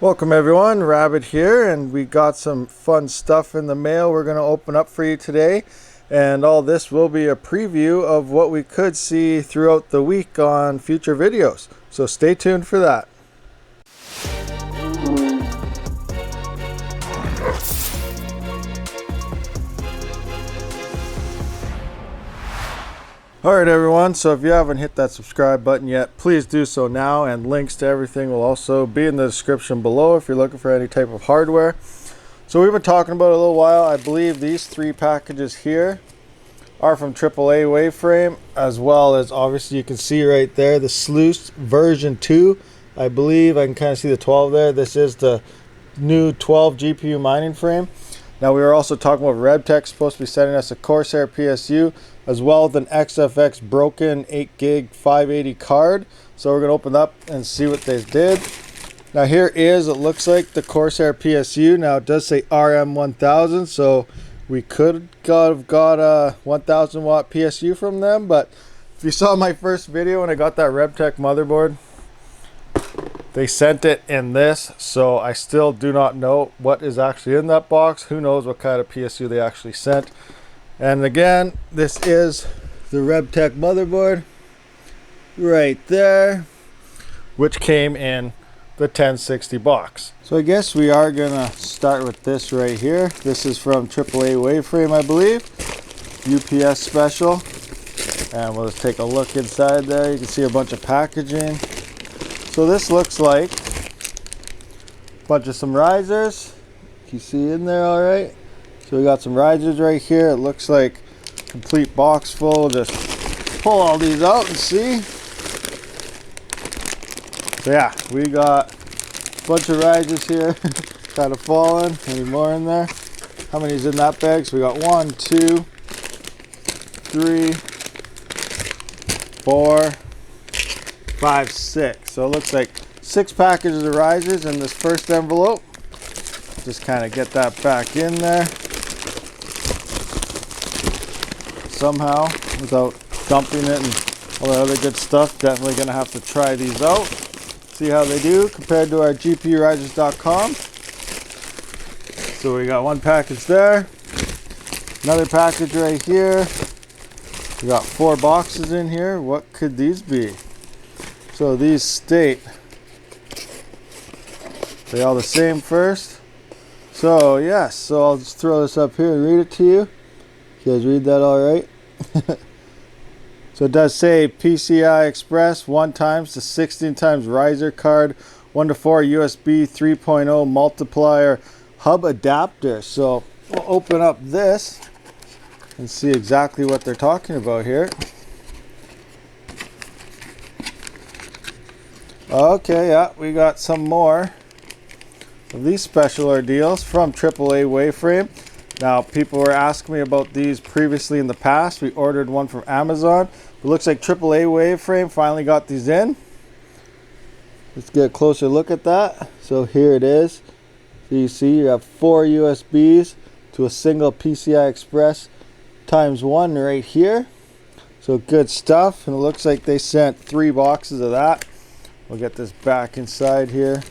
Welcome everyone, Rabid here, and we got some fun stuff in the mail we're going to open up for you today. And all this will be a preview of what we could see throughout the week on future videos. So stay tuned for that. Alright everyone, so if you haven't hit that subscribe button yet, please do so now, and links to everything will also be in the description below if you're looking for any type of hardware. So we've been talking about it a little while. I believe these three packages here are from AAAWave frame, as well as obviously you can see right there the Sluice version 2. I believe I can kind of see the 12 there. This is the new 12 GPU mining frame. Now we were also talking about Rebtech supposed to be sending us a Corsair Psu as well as an XFX broken 8 gig 580 card. So we're going to open up and see what they did. Now here is, it looks like the Corsair Psu. Now it does say RM1000, so we could have got a 1000 watt PSU from them. But if you saw my first video when I got that Rebtech motherboard, they sent it in this, so I still do not know what is actually in that box. Who knows what kind of PSU they actually sent. And again, this is the Rebtech motherboard right there, which came in the 1060 box. So I guess we are gonna start with this right here. This is from AAAWave frame, I believe, UPS special. And we'll just take a look inside there. You can see a bunch of packaging. So this looks like a bunch of some risers. You see in there all right? So we got some risers right here. It looks like a complete box full. Just pull all these out and see. So yeah, we got a bunch of risers here. Kind of falling. Any more in there? How many is in that bag? So we got 1, 2, 3, 4, 5, 6. So it looks like 6 packages of risers in this first envelope. Just kind of get that back in there somehow without dumping it and all that other good stuff. Definitely going to have to try these out, see how they do compared to our gpurisers.com. So we got one package there, another package right here. We got 4 boxes in here. What could these be? So these state they all the same first. So yes, so I'll just throw this up here and read it to you. You guys read that all right? So it does say PCI Express 1 times to 16 times riser card, 1 to 4 USB 3.0 multiplier hub adapter. So we'll open up this and see exactly what they're talking about here. Okay, yeah, we got some more of these special ordeals from AAAWave frame. Now, people were asking me about these previously in the past. We ordered one from Amazon. It looks like AAAWave frame finally got these in. Let's get a closer look at that. So here it is. So you see you have 4 USBs to a single PCI Express times 1 right here. So good stuff. And it looks like they sent 3 boxes of that. We'll get this back inside here.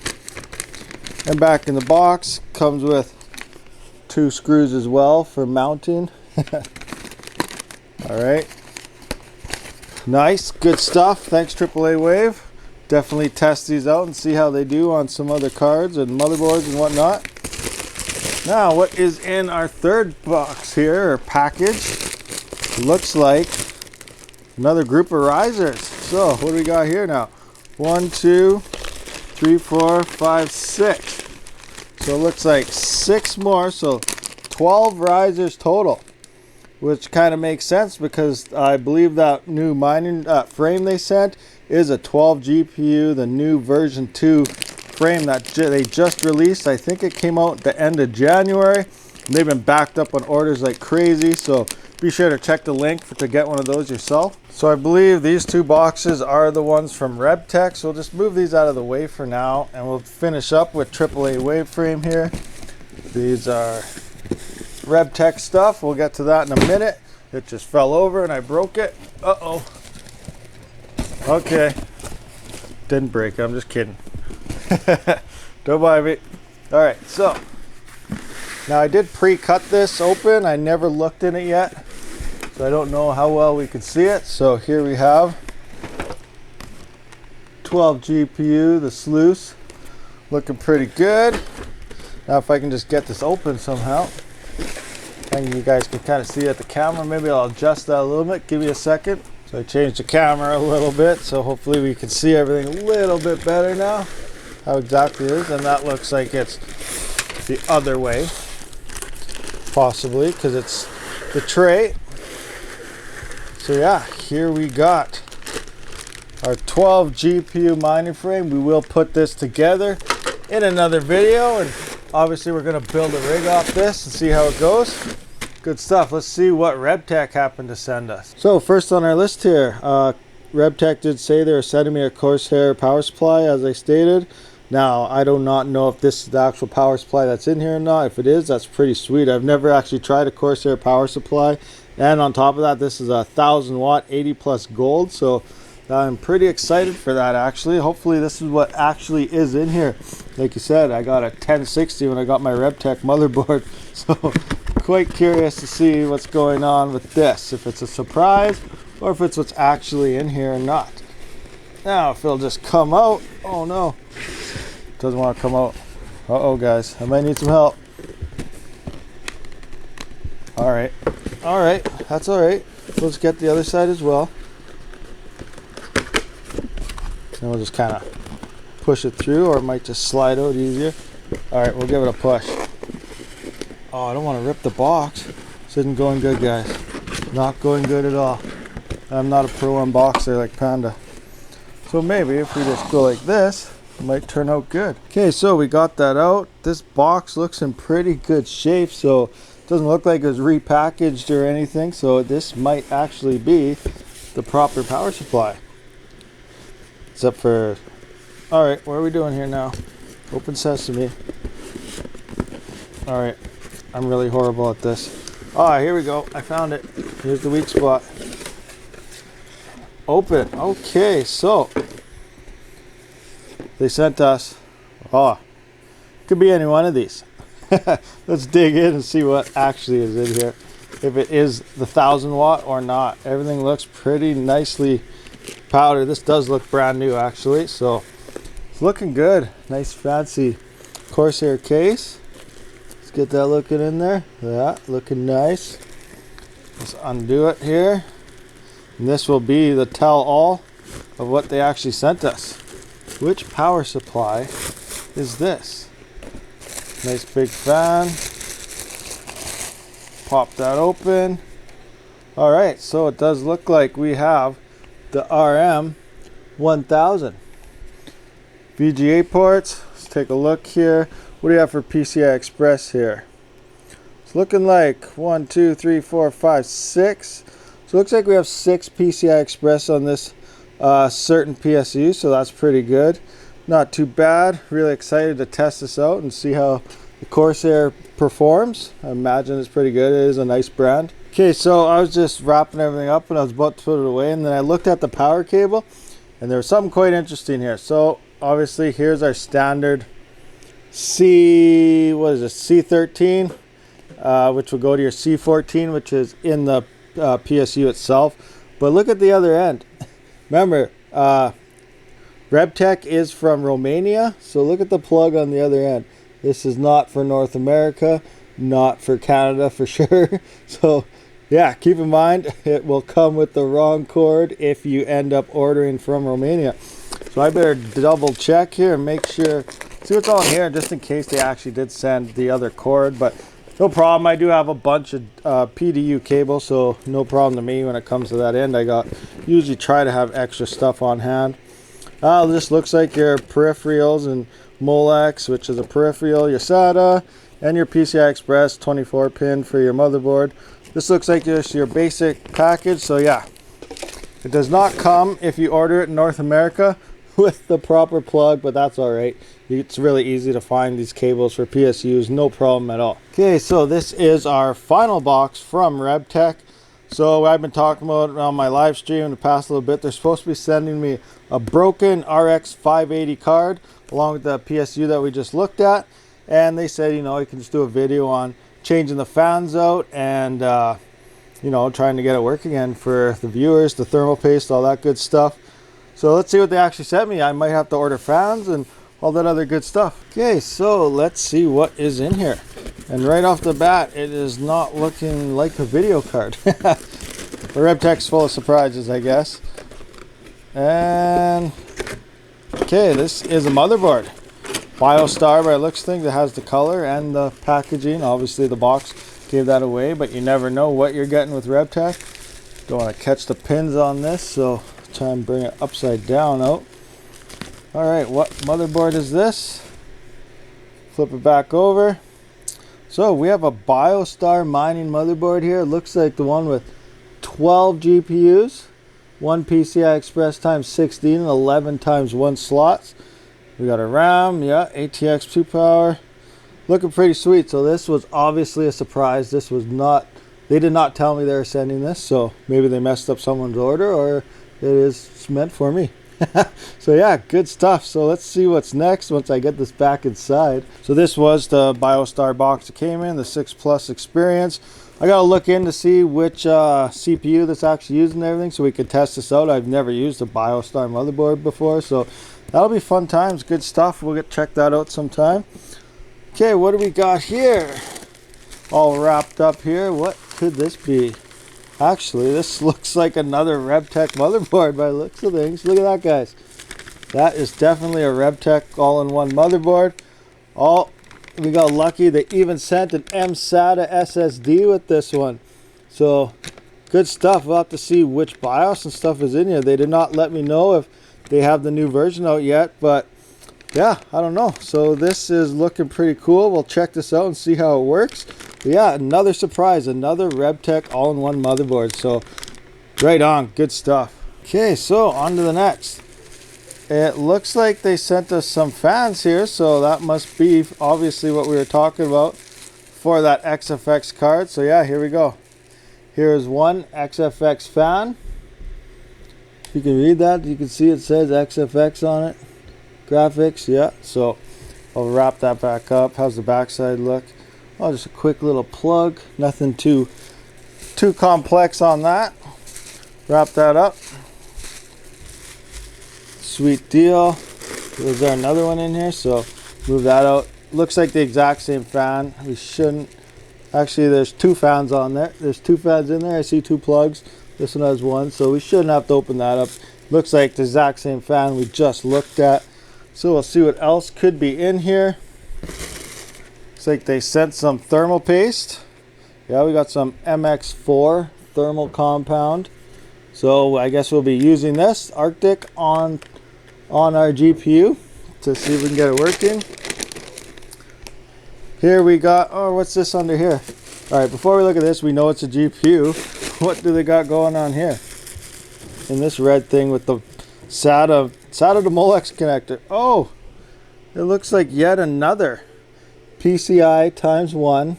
And back in the box comes with 2 screws as well for mounting. Alright. Nice, good stuff. Thanks AAAWave. Definitely test these out and see how they do on some other cards and motherboards and whatnot. Now, what is in our third box here, or package? Looks like another group of risers. So, what do we got here now? 1, 2, 3, 4, 5, 6. So it looks like 6 more, so 12 risers total, which kind of makes sense because I believe that new mining frame they sent is a 12 GPU, the new version 2 frame that they just released. I think it came out at the end of January. They've been backed up on orders like crazy, so be sure to check the link to get one of those yourself. So I believe these 2 boxes are the ones from Rebtech, so we'll just move these out of the way for now, and we'll finish up with AAAWave frame here. These are Rebtech stuff. We'll get to that in a minute. It just fell over and I broke it. Uh-oh. Okay. Didn't break it, I'm just kidding. Don't mind me. All right, so now I did pre-cut this open. I never looked in it yet, so I don't know how well we can see it. So here we have 12 GPU, the sluice, looking pretty good. Now if I can just get this open somehow, and you guys can kind of see it at the camera. Maybe I'll adjust that a little bit. Give me a second. So I changed the camera a little bit, so hopefully we can see everything a little bit better now, how exactly it is. And that looks like it's the other way, possibly, because it's the tray. So yeah, here we got our 12 GPU mining frame. We will put this together in another video, and obviously we're going to build a rig off this and see how it goes. Good stuff. Let's see what Rebtech happened to send us. So first on our list here, Rebtech did say they were sending me a Corsair power supply, as I stated. Now I do not know if this is the actual power supply that's in here or not. If it is, that's pretty sweet. I've never actually tried a Corsair power supply, and on top of that, this is a 1000 watt 80 plus gold, so I'm pretty excited for that. Actually, hopefully this is what actually is in here. Like you said, I got a 1060 when I got my Rebtech motherboard, so quite curious to see what's going on with this, if it's a surprise or if it's what's actually in here or not. Now if it'll just come out. Oh no, doesn't want to come out. Uh-oh guys, I might need some help. All right, that's all right. Let's get the other side as well, and we'll just kind of push it through, or it might just slide out easier. All right, we'll give it a push. Oh, I don't want to rip the box. This isn't going good, guys. Not going good at all. I'm not a pro unboxer like Panda. So maybe if we just go like this, it might turn out good. Okay, so we got that out. This box looks in pretty good shape, so it doesn't look like it was repackaged or anything. So this might actually be the proper power supply. Except for, all right, what are we doing here now? Open sesame. All right. I'm really horrible at this. Ah, here we go. I found it. Here's the weak spot. Open. Okay, so they sent us, could be any one of these. Let's dig in and see what actually is in here. If it is the 1000 watt or not. Everything looks pretty nicely powdered. This does look brand new actually, so it's looking good. Nice fancy Corsair case. Let's get that looking in there. Yeah, looking nice. Let's undo it here. And this will be the tell-all of what they actually sent us. Which power supply is this? Nice big fan. Pop that open. All right, so it does look like we have the RM1000. VGA ports. Let's take a look here. What do you have for PCI Express here? It's looking like 1, 2, 3, 4, 5, 6. So it looks like we have 6 PCI Express on this certain PSU, so that's pretty good. Not too bad. Really excited to test this out and see how the Corsair performs. I imagine it's pretty good. It is a nice brand. Okay, so I was just wrapping everything up and I was about to put it away, and then I looked at the power cable and there was something quite interesting here. So obviously here's our standard C13, which will go to your C14, which is in the PSU itself. But look at the other end. Remember, Rebtech is from Romania, so look at the plug on the other end. This is not for North America, not for Canada for sure. So yeah, keep in mind it will come with the wrong cord if you end up ordering from Romania. So I better double check here and make sure, see what's on here, just in case they actually did send the other cord. But no problem, I do have a bunch of PDU cables, so no problem to me when it comes to that end. Usually try to have extra stuff on hand. This looks like your peripherals and Molex, which is a peripheral, your SATA, and your PCI Express 24 pin for your motherboard. This looks like just your basic package. So yeah, it does not come if you order it in North America with the proper plug, but that's all right. It's really easy to find these cables for PSUs, no problem at all. Okay, so this is our final box from Rebtech. So I've been talking about it on my live stream in the past little bit. They're supposed to be sending me a broken RX 580 card along with the PSU that we just looked at. And they said, you know, you can just do a video on changing the fans out and, you know, trying to get it working again for the viewers, the thermal paste, all that good stuff. So let's see what they actually sent me. I might have to order fans and all that other good stuff. Okay, so let's see what is in here. And right off the bat, it is not looking like a video card. The Rebtech's full of surprises, I guess. And okay, this is a motherboard. Biostar by looks thing that has the color and the packaging. Obviously the box gave that away, but you never know what you're getting with Rebtech. Don't want to catch the pins on this, so try and bring it upside down out. Alright, what motherboard is this? Flip it back over. So we have a Biostar mining motherboard here. It looks like the one with 12 GPUs, 1 PCI Express times 16 and 11 times 1 slots. We got a RAM, yeah, ATX 2 power. Looking pretty sweet. So this was obviously a surprise. This was not, they did not tell me they were sending this, so maybe they messed up someone's order or it is meant for me. So yeah, good stuff. So let's see what's next once I get this back inside. So this was the Biostar box that came in, the 6 Plus experience. I gotta look in to see which CPU that's actually used and everything so we can test this out. I've never used a Biostar motherboard before, so that'll be fun times, good stuff. We'll check that out sometime. Okay, what do we got here? All wrapped up here. What could this be? Actually, this looks like another Rebtech motherboard by the looks of things. Look at that, guys. That is definitely a Rebtech all-in-one motherboard. We got lucky. They even sent an mSATA SSD with this one. So, good stuff. We'll have to see which BIOS and stuff is in here. They did not let me know if they have the new version out yet, but yeah, I don't know. So this is looking pretty cool. We'll check this out and see how it works. But yeah, another surprise, another Rebtech all-in-one motherboard. So right on, good stuff. Okay, so on to the next. It looks like they sent us some fans here, so that must be obviously what we were talking about for that XFX card. So yeah, here we go. Here is one XFX fan. If you can read that, you can see it says XFX on it. Graphics, yeah. So I'll wrap that back up. How's the backside look? Oh, just a quick little plug. Nothing too complex on that. Wrap that up. Sweet deal. Is there another one in here? So move that out. Looks like the exact same fan. We shouldn't. Actually, there's 2 fans on there. There's 2 fans in there. I see 2 plugs. This one has 1, so we shouldn't have to open that up. Looks like the exact same fan we just looked at. So we'll see what else could be in here. Looks like they sent some thermal paste. Yeah, we got some MX4 thermal compound. So I guess we'll be using this Arctic on our GPU to see if we can get it working. Here we got, oh, what's this under here? All right, before we look at this, we know it's a GPU. What do they got going on here? In this red thing with the SATA to Molex connector. Oh, it looks like yet another PCI times 1.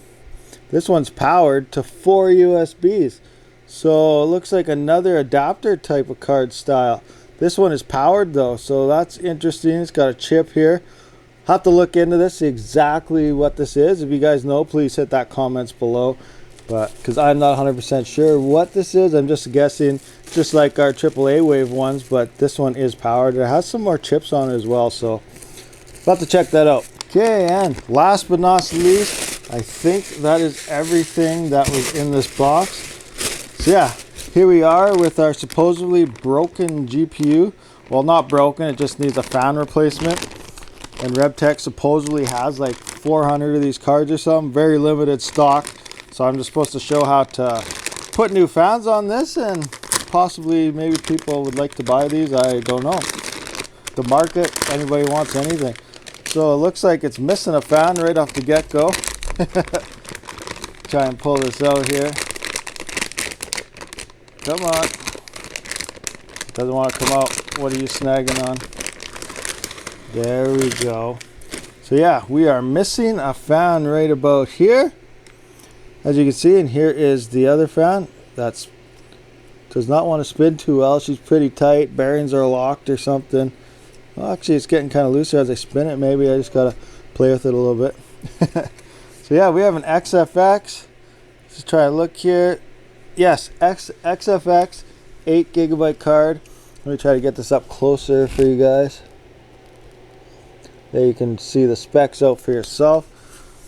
This one's powered to 4 USBs. So it looks like another adapter type of card style. This one is powered though, so that's interesting. It's got a chip here. Have to look into this, see exactly what this is. If you guys know, please hit that comments below. But because I'm not 100% sure what this is, I'm just guessing, just like our AAAWave ones, but this one is powered. It has some more chips on it as well, so we'll have to check that out. Okay, and last but not least, I think that is everything that was in this box. So yeah, here we are with our supposedly broken GPU. Well, not broken, it just needs a fan replacement. And Rebtech supposedly has like 400 of these cards or something, very limited stock. So I'm just supposed to show how to put new fans on this, and possibly maybe people would like to buy these. I don't know. The market, anybody wants anything. So it looks like it's missing a fan right off the get-go. Try and pull this out here. Come on. Doesn't want to come out. What are you snagging on? There we go. So yeah, we are missing a fan right about here. As you can see, and here is the other fan. That's does not want to spin too well. She's pretty tight. Bearings are locked or something. Well, actually it's getting kind of looser as I spin it. Maybe I just gotta play with it a little bit. So yeah, we have an XFX. Let's try to look here. Yes, XFX 8GB card. Let me try to get this up closer for you guys. There you can see the specs out for yourself.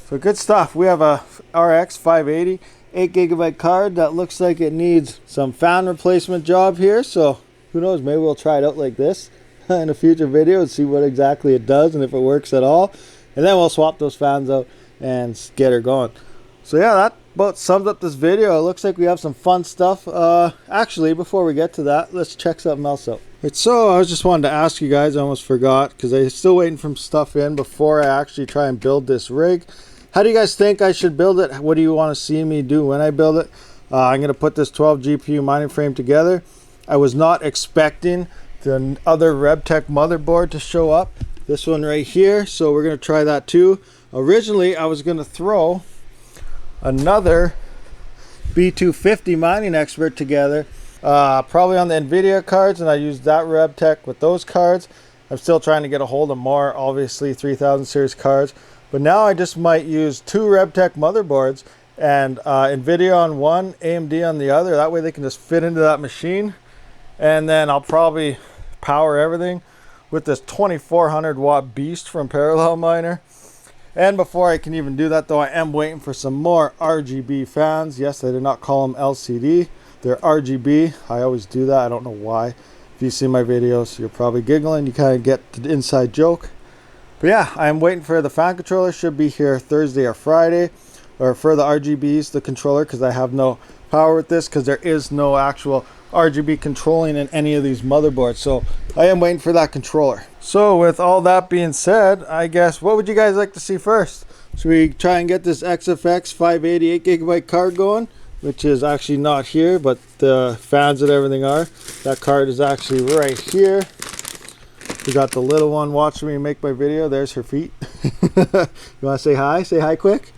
So good stuff. We have a RX 580 8GB card that looks like it needs some fan replacement job here. So who knows, maybe we'll try it out like this in a future video and see what exactly it does and if it works at all. And then we'll swap those fans out and get her going. So yeah, that about sums up this video. It looks like we have some fun stuff. Actually, before we get to that, let's check something else out. Right, so I was just wanted to ask you guys, I almost forgot because I'm still waiting for some stuff in before I actually try and build this rig. How do you guys think I should build it? What do you want to see me do when I build it? I'm going to put this 12 GPU mining frame together. I was not expecting the other Rebtech motherboard to show up. This one right here. So we're going to try that too. Originally, I was going to throw another B250 mining expert together. Probably on the NVIDIA cards, and I used that Rebtech with those cards. I'm still trying to get a hold of more, obviously 3000 series cards. But now I just might use 2 Rebtech motherboards and NVIDIA on one, AMD on the other. That way they can just fit into that machine. And then I'll probably power everything with this 2400 watt beast from Parallelminer. And before I can even do that though, I am waiting for some more RGB fans. Yes, I did not call them LCD. They're RGB. I always do that. I don't know why. If you see my videos, you're probably giggling. You kind of get the inside joke. But yeah, I'm waiting for the fan controller. Should be here Thursday or Friday. Or for the RGBs, the controller, because I have no power with this, because there is no actual RGB controlling in any of these motherboards. So I am waiting for that controller. So with all that being said, I guess, what would you guys like to see first? Should we try and get this XFX 580 8GB card going? Which is actually not here, but the fans and everything are. That card is actually right here. We got the little one watching me make my video. There's her feet. You want to say hi? Say hi quick.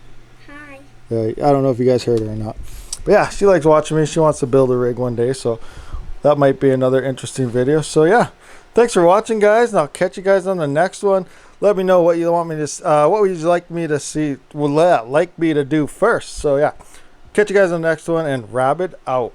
Hi. I don't know if you guys heard her or not. But yeah, she likes watching me. She wants to build a rig one day, so that might be another interesting video. So yeah, thanks for watching, guys, and I'll catch you guys on the next one. Let me know what you want me to, what would you like me to see, like me to do first. So yeah, catch you guys on the next one, and Rabid out.